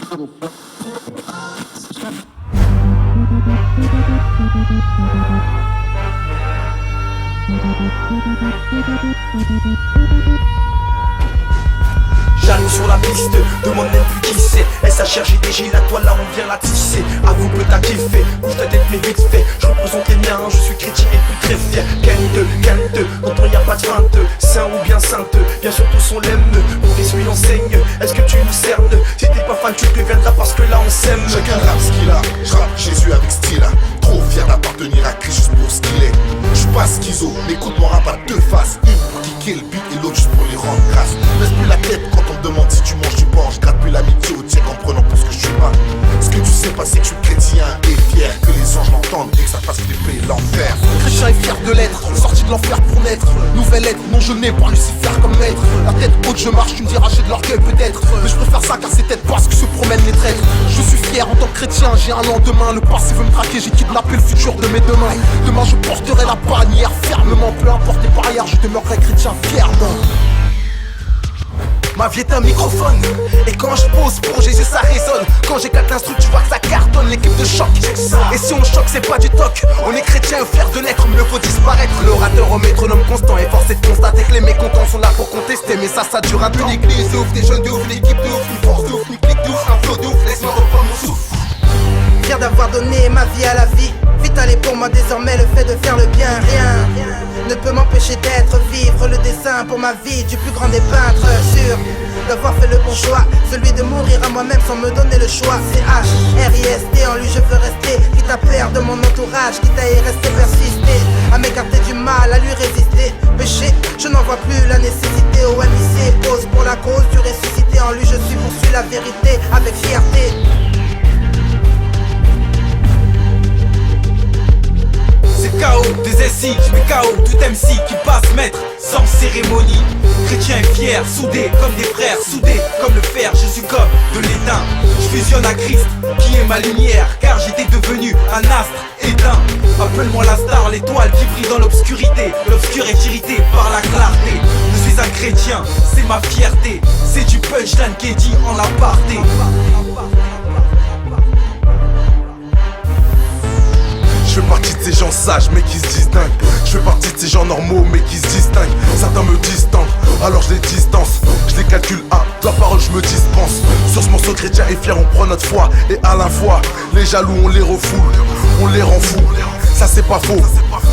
Jaloux sur la piste, demande même plus qui c'est. SHRGDG, la toile là on vient la tisser. Avoue que t'as kiffé, bouge ta tête mais vite fait. Je représente les miens, je suis chrétien et puis très fier. Calme-te, quand on y a pas de feinte. Saint ou bien sainte, bien sûr tous on l'aime. Mon esprit enseigne, est-ce que tu nous cernes? Si t'es pas fan tu deviendras parce que là on s'aime. Chacun rappe ce qu'il a, je rappe Jésus avec style. Trop fier d'appartenir à Christ juste pour ce qu'il est. Je suis pas schizo, écoute mon rap à deux faces. Une pour kicker le beat et l'autre juste pour les rendre grâce. Laisse plus la tête quand on me demande si tu manges du porc. Je gratte plus l'amitié au tiers en prenant pour ce que je suis pas. Ce que tu sais pas c'est que je suis chrétien et fier. Que les anges m'entendent et que ça fasse flipper l'enfer. Chrétien est fier de l'être, sorti de l'enfer pour naître. Nouvelle être, non je n'ai par Lucifer comme maître. La tête haute je marche, tu me diras j'ai de l'orgueil peut-être. Mais je préfère ça car c'est tête basse que se promènent les traîtres. Je suis fier en tant que chrétien, j'ai un lendemain. Le passé veut me traquer, j'ai kidnappé le futur de mes demain. Demain je porterai la bannière fermement. Peu importe les barrières, je demeurerai chrétien fièrement. Ma vie est un microphone, et quand je pose pour Jésus ça résonne. Quand j'éclate l'instru tu vois que ça cartonne, l'équipe de choc. Et si on choque c'est pas du toc, on est chrétien fier de l'être, mieux faut disparaître. L'orateur au métronome constant est forcé de constater que les mécontents sont là pour contester. Mais ça dure un temps. Une église ouf, des jeunes de ouf, l'équipe de ouf, une force de ouf, une clique de ouf, un flow de ouf, laisse-moi reprendre mon souffle. Fier d'avoir donné ma vie à la vie. Vital est pour moi désormais le fait de faire le bien. Rien ne peut m'empêcher d'être, vivre le dessein pour ma vie du plus grand des peintres. Sûr d'avoir fait le bon choix, celui de mourir à moi-même sans me donner le choix. C'est H-R-I-S-T, en lui je veux rester. Quitte à perdre mon entourage, quitte à y rester persister. À m'écarter du mal, à lui résister. Péché, je n'en vois plus la nécessité. Au MIC, pose pour la cause du ressuscité. En lui je suis poursuis la vérité avec fierté. C'est KO, des SI, je mets KO, tout MC qui passe maître, sans cérémonie. Chrétien est fier, soudé comme des frères, soudé comme le fer, je suis comme de l'étain. Je fusionne à Christ, qui est ma lumière, car j'étais devenu un astre éteint. Appelle-moi la star, l'étoile qui brille dans l'obscurité. L'obscur est irrité par la clarté. Je suis un chrétien, c'est ma fierté. C'est du punchline qui est dit en aparté. Je fais partie de ces gens sages mais qui se distinguent. Je fais partie de ces gens normaux mais qui se distinguent. Certains me distinguent, alors je les distance. Je les calcule à la parole, je me dispense. Sur ce morceau chrétien et fier, on prend notre foi. Et à la fois, les jaloux on les refoule, on les rend fous. Ça c'est pas faux.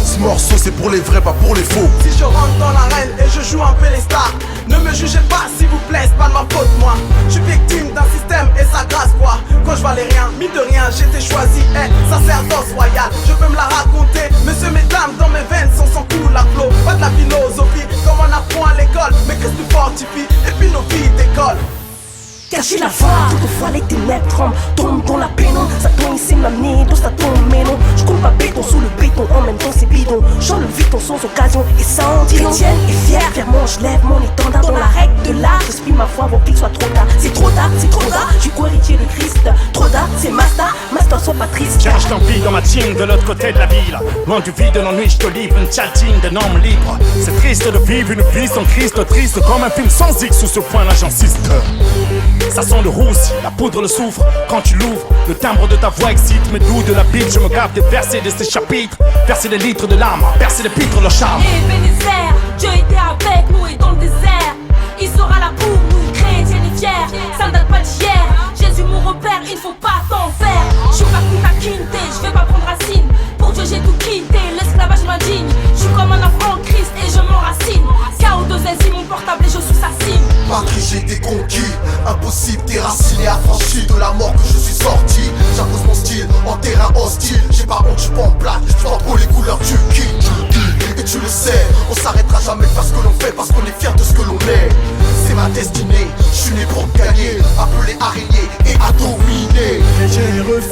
Ce morceau c'est pour les vrais, pas pour les faux. Si je rentre dans l'arène et je joue un peu les stars, ne me jugez pas s'il vous plaît, c'est pas de ma faute moi. Je suis victime d'un système et sa grâce quoi. Quand je valais rien, mine de rien, j'étais choisi. Sacerdoce royal, je peux me la raconter. Monsieur, mesdames, dans mes veines, sans coule la flot. Pas de la philosophie, comme on apprend à l'école. Mais qu'est-ce que tu fortifies, et puis nos vies décollent. Cacher la foi, toutefois les ténèbres tremblent, tombent dans la pénombre. Satan essaie de m'amener dans sa tombe, mais non, je coule pas béton sous le béton, en même temps c'est bidon. J'enlève vite sans occasion et sans dire non. Chrétienne et fière, fièrement je lève mon étendard dans la règle de l'art. J'exprime ma foi avant qu'il soit trop tard. C'est trop tard, c'est trop tard, je suis co-héritier de Christ. Trop tard, c'est Master, sois pas triste. Tiens, je t'envie dans ma team de l'autre côté de la ville. Loin du vide, de l'ennui, je te livre une tchatine de normes libres. C'est triste de vivre une vie sans Christ, triste comme un film sans X. Sous ce point là j'insiste. Ça sent le roussi, la poudre, le soufre. Quand tu l'ouvres, le timbre de ta voix excite mes doux de la Bible. Je me garde des versets de ces chapitres. Verser des litres de larmes, percer des pitres, le charme. Ebenezer, Dieu était avec nous et dans le désert. Il sera là pour nous, chrétiens et fiers. Ça ne date pas d'hier. Jésus mon repère, il ne faut pas t'en faire. Je suis pas Kunta Kinte, je vais pas prendre racine. Pour Dieu j'ai tout quitté, l'esclavage m'indigne. Je suis comme un enfant en Christ et je m'enracine. KO2SI, mon portable et je suis sa cible. Par Christ j'ai été conquis, impossible déraciné, affranchi de la mort que je suis sorti. J'impose mon style en terrain hostile. J'ai pas honte, je pas en plaque, je prends pour les couleurs du king. Et tu le sais, on s'arrêtera jamais de faire ce que l'on fait parce qu'on est fier de ce que l'on est. C'est ma destinée, je suis né pour gagner, appelé araignée et à dominer. Chrétien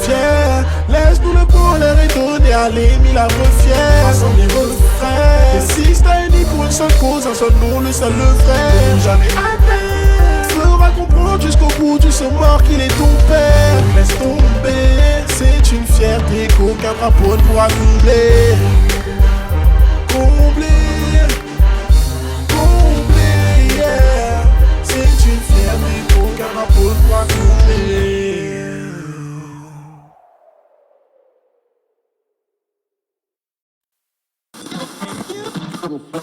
fier, laisse-nous le bonheur et donner à l'ennemi la refière. Ensemble les refrains, et si t'as unis pour une seule cause, un seul nom, le seul le vrai. Jamais atteint, fera comprendre jusqu'au bout du ce mort qu'il est ton père. Laisse tomber, c'est une fierté qu'aucun drapeau ne pourra combler. Combler, yeah. C'est une fierté qu'aucun drapeau ne pourra combler. Thank